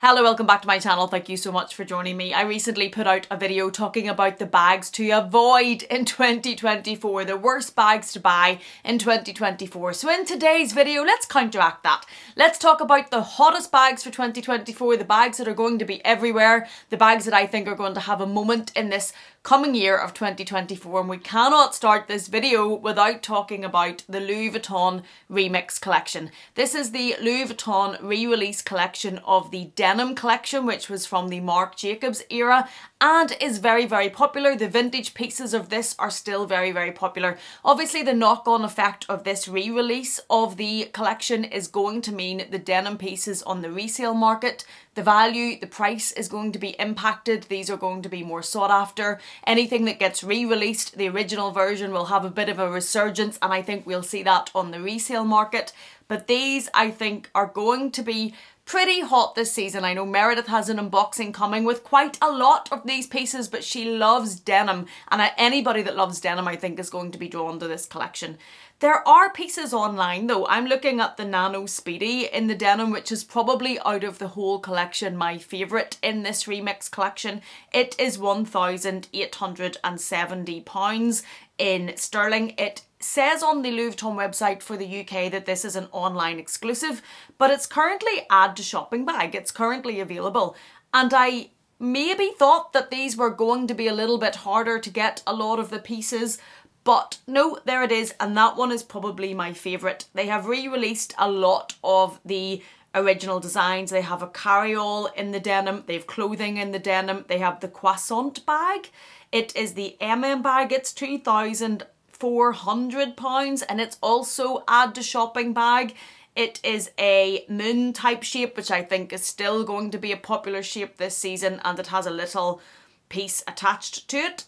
Hello, welcome back to my channel. Thank you so much for joining me. I recently put out a video talking about the bags to avoid in 2024, the worst bags to buy in 2024. So in today's video, let's counteract that. Let's talk about the hottest bags for 2024, the bags that are going to be everywhere, the bags that I think are going to have a moment in this coming year of 2024, and we cannot start this video without talking about the Louis Vuitton Remix collection. This is the Louis Vuitton re-release collection of the denim collection, which was from the Marc Jacobs era and is very, very popular. The vintage pieces of this are still very, very popular. Obviously, the knock-on effect of this re-release of the collection is going to mean the denim pieces on the resale market, the value, the price is going to be impacted. These are going to be more sought after. Anything that gets re-released, the original version, will have a bit of a resurgence, and I think we'll see that on the resale market. But these, I think, are going to be pretty hot this season. I know Meredith has an unboxing coming with quite a lot of these pieces, but she loves denim, and anybody that loves denim, I think, is going to be drawn to this collection. There are pieces online though. I'm looking at the Nano Speedy in the denim, which is probably out of the whole collection my favourite in this remix collection. It is £1,870 in sterling. It says on the Louis Vuitton website for the UK that this is an online exclusive, but it's currently add to shopping bag. It's currently available, and I maybe thought that these were going to be a little bit harder to get a lot of the pieces, but no, there it is, and that one is probably my favourite. They have re-released a lot of the original designs. They have a carry-all in the denim, they have clothing in the denim, they have the croissant bag. It is the bag, it's £2,400, and it's also add to shopping bag. It is a moon type shape, which I think is still going to be a popular shape this season, and it has a little piece attached to it.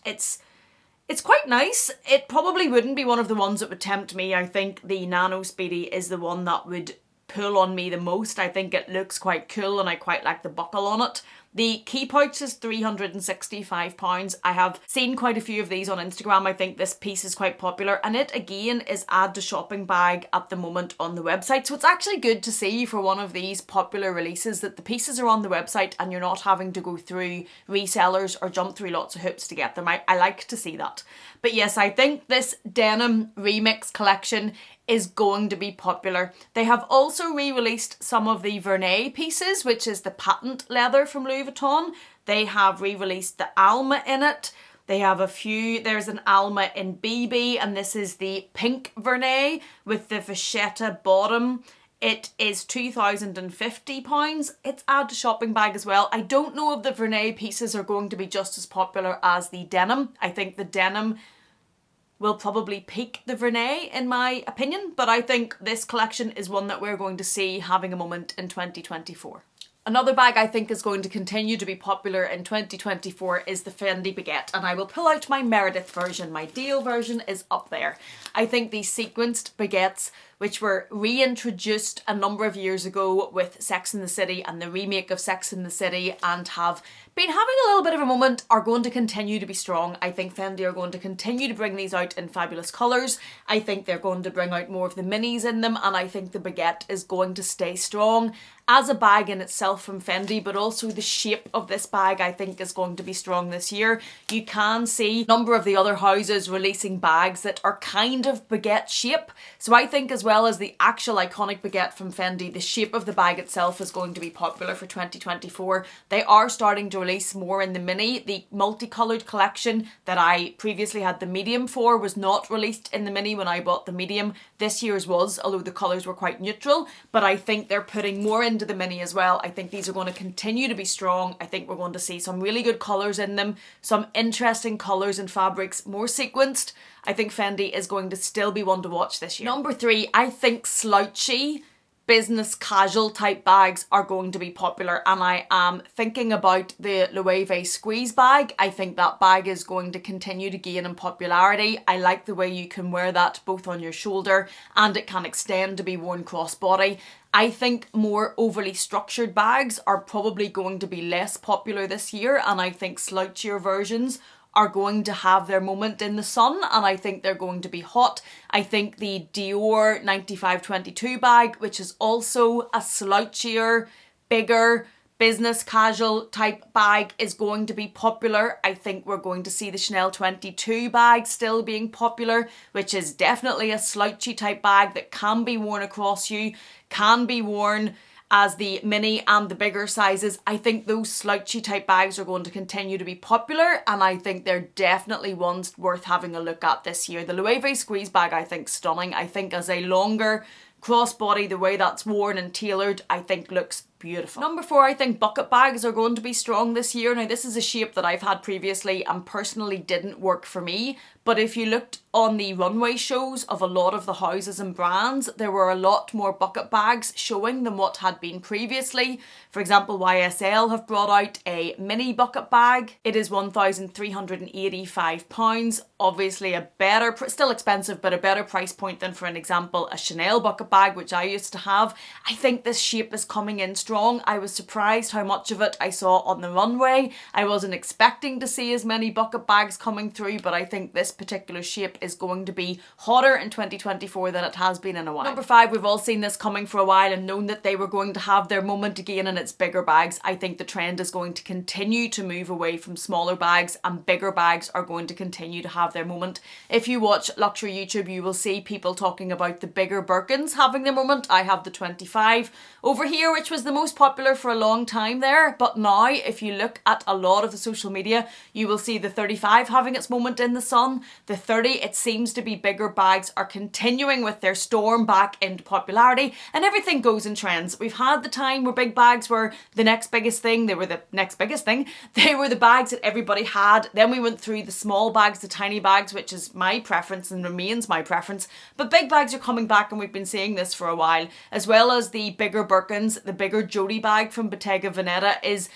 It's quite nice. It probably wouldn't be one of the ones that would tempt me. I think the Nano Speedy is the one that would pull on me the most. I think it looks quite cool and I quite like the buckle on it. The key pouch is £365. I have seen quite a few of these on Instagram. I think this piece is quite popular, and it again is add to shopping bag at the moment on the website. So it's actually good to see for one of these popular releases that the pieces are on the website and you're not having to go through resellers or jump through lots of hoops to get them. I like to see that. But yes, I think this denim remix collection is going to be popular. They have also re-released some of the Vernet pieces, which is the patent leather from Louis Vuitton. They have re-released the Alma in it. They have a few. There's an Alma in BB, and this is the pink Vernet with the vachetta bottom. It is £2,050. It's add to shopping bag as well. I don't know if the Vernet pieces are going to be just as popular as the denim. I think the denim will probably peak the Vernet in my opinion, but I think this collection is one that we're going to see having a moment in 2024. Another bag I think is going to continue to be popular in 2024 is the Fendi baguette, and I will pull out my Meredith version. My deal version is up there. I think these sequenced baguettes, which were reintroduced a number of years ago with Sex and the City and the remake of Sex and the City, and have been having a little bit of a moment, are going to continue to be strong. I think Fendi are going to continue to bring these out in fabulous colours. I think they're going to bring out more of the minis in them, and I think the baguette is going to stay strong as a bag in itself from Fendi, but also the shape of this bag I think is going to be strong this year. You can see a number of the other houses releasing bags that are kind of baguette shape, so I think as well as the actual iconic baguette from Fendi, the shape of the bag itself is going to be popular for 2024. They are starting to release more in the mini. The multicoloured collection that I previously had the medium for was not released in the mini when I bought the medium. This year's was, although the colours were quite neutral, but I think they're putting more into the mini as well. I think these are going to continue to be strong. I think we're going to see some really good colours in them, some interesting colours and fabrics, more sequenced. I think Fendi is going to still be one to watch this year. Number 3, I think Slouchy business casual type bags are going to be popular, and I am thinking about the Loewe squeeze bag. I think that bag is going to continue to gain in popularity. I like the way you can wear that both on your shoulder and it can extend to be worn crossbody. I think more overly structured bags are probably going to be less popular this year, and I think slouchier versions are going to have their moment in the sun, and I think they're going to be hot. I think the Dior 9522 bag, which is also a slouchier, bigger business casual type bag is going to be popular. I think we're going to see the Chanel 22 bag still being popular, which is definitely a slouchy type bag that can be worn across you, can be worn as the mini and the bigger sizes. I think those slouchy type bags are going to continue to be popular, and I think they're definitely ones worth having a look at this year. The Loewe squeeze bag I think stunning. I think as a longer crossbody, the way that's worn and tailored, I think looks beautiful. Number 4, I think bucket bags are going to be strong this year. Now this is a shape that I've had previously and personally didn't work for me, but if you looked on the runway shows of a lot of the houses and brands, there were a lot more bucket bags showing than what had been previously. For example, YSL have brought out a mini bucket bag. It is £1,385. Obviously a better, still expensive, but a better price point than, for an example, a Chanel bucket bag, which I used to have. I think this shape is coming in strong. I was surprised how much of it I saw on the runway. I wasn't expecting to see as many bucket bags coming through, but I think this particular shape is going to be hotter in 2024 than it has been in a while. Number 5, we've all seen this coming for a while and known that they were going to have their moment again, and it's bigger bags. I think the trend is going to continue to move away from smaller bags, and bigger bags are going to continue to have their moment. If you watch luxury YouTube, you will see people talking about the bigger Birkins having their moment. I have the 25 over here, which was the most popular for a long time there, but now if you look at a lot of the social media, you will see the 35 having its moment in the sun. The 30, it seems to be bigger bags are continuing with their storm back into popularity, and everything goes in trends. We've had the time where big bags were the next biggest thing. They were the next biggest thing. They were the bags that everybody had. Then we went through the small bags, the tiny bags, which is my preference and remains my preference. But big bags are coming back, and we've been seeing this for a while, as well as the bigger Birkins. The bigger Jody bag from Bottega Veneta is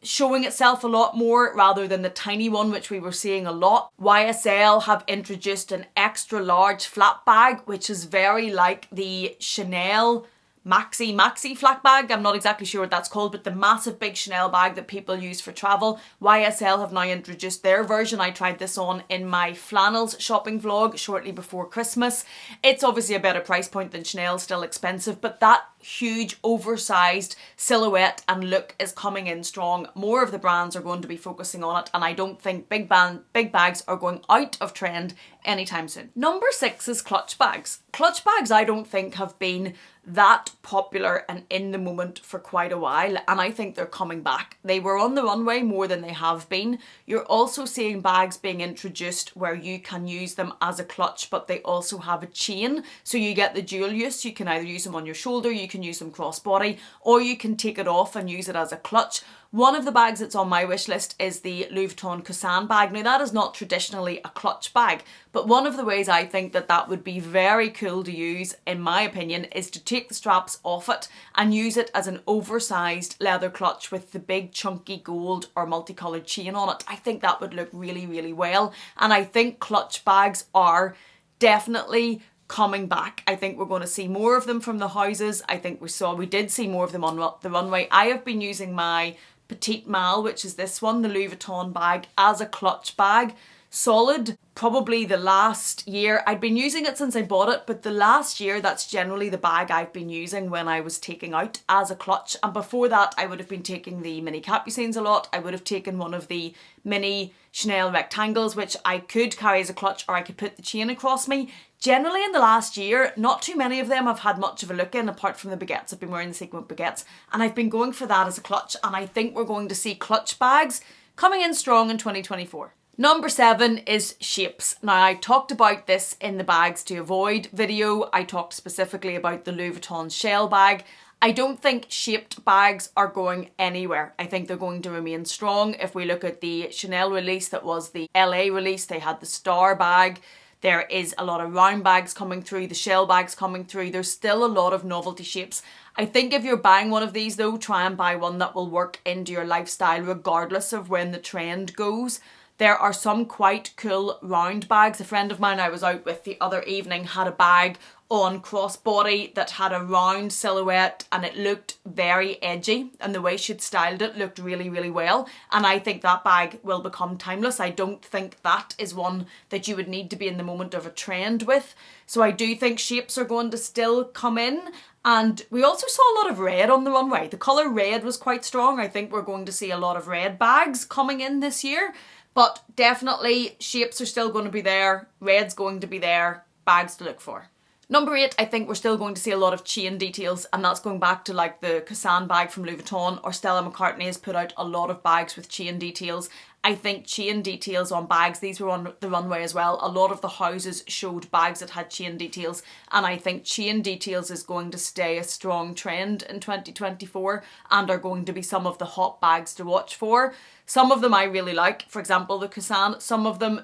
showing itself a lot more rather than the tiny one, which we were seeing a lot. YSL have introduced an extra large flat bag, which is very like the Chanel maxi flat bag. I'm not exactly sure what that's called, but the massive big Chanel bag that people use for travel. YSL have now introduced their version. I tried this on in my flannels shopping vlog shortly before Christmas. It's obviously a better price point than Chanel, still expensive, but that huge oversized silhouette and look is coming in strong. More of the brands are going to be focusing on it, and I don't think big bags are going out of trend anytime soon. Number 6 is clutch bags. Clutch bags I don't think have been that popular and in the moment for quite a while, and I think they're coming back. They were on the runway more than they have been. You're also seeing bags being introduced where you can use them as a clutch, but they also have a chain, so you get the dual use. You can either use them on your shoulder, you can use them crossbody, or you can take it off and use it as a clutch. One of the bags that's on my wish list is the Louis Vuitton Coussin bag. Now that is not traditionally a clutch bag, but one of the ways I think that would be very cool to use, in my opinion, is to take the straps off it and use it as an oversized leather clutch with the big chunky gold or multicolored chain on it. I think that would look really, really well, and I think clutch bags are definitely coming back. I think we're going to see more of them from the houses. I think we did see more of them on the runway. I have been using my Petite Mal, which is this one, the Louis Vuitton bag, as a clutch bag. Solid, probably the last year. I'd been using it since I bought it, but the last year, that's generally the bag I've been using when I was taking out as a clutch. And before that, I would have been taking the mini capucines a lot. I would have taken one of the mini Chanel rectangles, which I could carry as a clutch, or I could put the chain across me. Generally in the last year, not too many of them have had much of a look in, apart from the baguettes. I've been wearing the sequin baguettes, and I've been going for that as a clutch, and I think we're going to see clutch bags coming in strong in 2024. Number 7 is shapes. Now, I talked about this in the bags to avoid video. I talked specifically about the Louis Vuitton shell bag. I don't think shaped bags are going anywhere. I think they're going to remain strong. If we look at the Chanel release that was the LA release, they had the star bag. There is a lot of round bags coming through, the shell bags coming through. There's still a lot of novelty shapes. I think if you're buying one of these though, try and buy one that will work into your lifestyle regardless of when the trend goes. There are some quite cool round bags. A friend of mine I was out with the other evening had a bag on crossbody that had a round silhouette, and it looked very edgy, and the way she'd styled it looked really, really well, and I think that bag will become timeless. I don't think that is one that you would need to be in the moment of a trend with. So I do think shapes are going to still come in, And we also saw a lot of red on the runway. The colour red was quite strong. I think we're going to see a lot of red bags coming in this year. But definitely shapes are still going to be there. Red's going to be there. Bags to look for. Number 8, I think we're still going to see a lot of chain details, and that's going back to like the Cassane bag from Louis Vuitton, or Stella McCartney has put out a lot of bags with chain details. I think chain details on bags, these were on the runway as well. A lot of the houses showed bags that had chain details, and I think chain details is going to stay a strong trend in 2024 and are going to be some of the hot bags to watch for. Some of them I really like, for example the Cassane. Some of them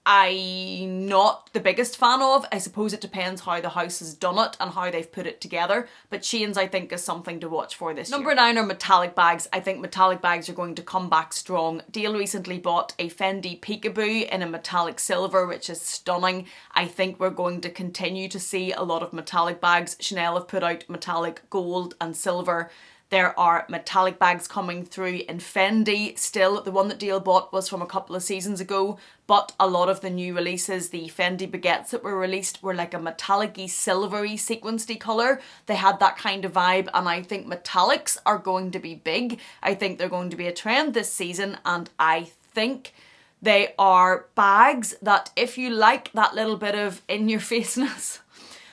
I'm not the biggest fan of. I suppose it depends how the house has done it and how they've put it together. But chains, I think, is something to watch for this year. Number 9 are metallic bags. I think metallic bags are going to come back strong. Dale recently bought a Fendi Peekaboo in a metallic silver, which is stunning. I think we're going to continue to see a lot of metallic bags. Chanel have put out metallic gold and silver. There are metallic bags coming through in Fendi still. The one that Dale bought was from a couple of seasons ago, but a lot of the new releases, the Fendi baguettes that were released, were like a metallic-y, silvery, sequenced colour. They had that kind of vibe, and I think metallics are going to be big. I think they're going to be a trend this season, and I think they are bags that, if you like that little bit of in-your-faceness,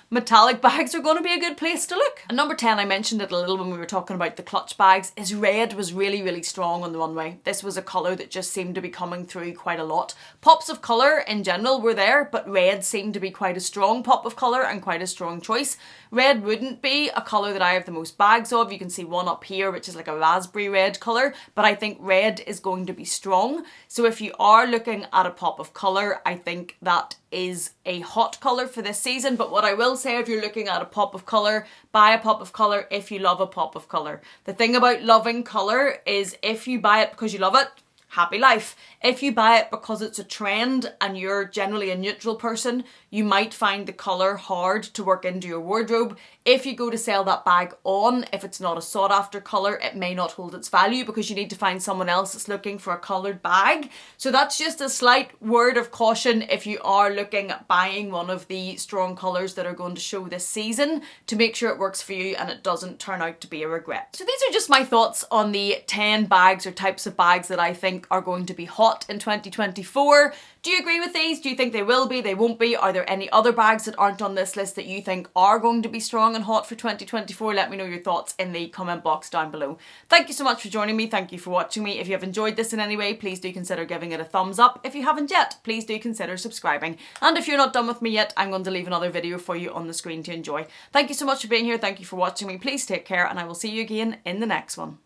metallic bags are going to be a good place to look. And number 10, I mentioned it a little when we were talking about the clutch bags, is red was really, really strong on the runway. This was a colour that just seemed to be coming through quite a lot. Pops of colour in general were there, but red seemed to be quite a strong pop of colour and quite a strong choice. Red wouldn't be a colour that I have the most bags of. You can see one up here, which is like a raspberry red colour, but I think red is going to be strong. So if you are looking at a pop of colour, I think that is a hot colour for this season. But what I will say, if you're looking at a pop of colour, buy a pop of colour if you love a pop of colour. The thing about loving colour is if you buy it because you love it, happy life. If you buy it because it's a trend and you're generally a neutral person, you might find the colour hard to work into your wardrobe. If you go to sell that bag on, if it's not a sought after colour, it may not hold its value because you need to find someone else that's looking for a coloured bag. So that's just a slight word of caution if you are looking at buying one of the strong colours that are going to show this season, to make sure it works for you and it doesn't turn out to be a regret. So these are just my thoughts on the 10 bags or types of bags that I think are going to be hot in 2024. Do you agree with these? Do you think they will be? They won't be? Are there any other bags that aren't on this list that you think are going to be strong and hot for 2024? Let me know your thoughts in the comment box down below. Thank you so much for joining me. Thank you for watching me. If you have enjoyed this in any way, please do consider giving it a thumbs up. If you haven't yet, please do consider subscribing. And if you're not done with me yet, I'm going to leave another video for you on the screen to enjoy. Thank you so much for being here. Thank you for watching me. Please take care, and I will see you again in the next one.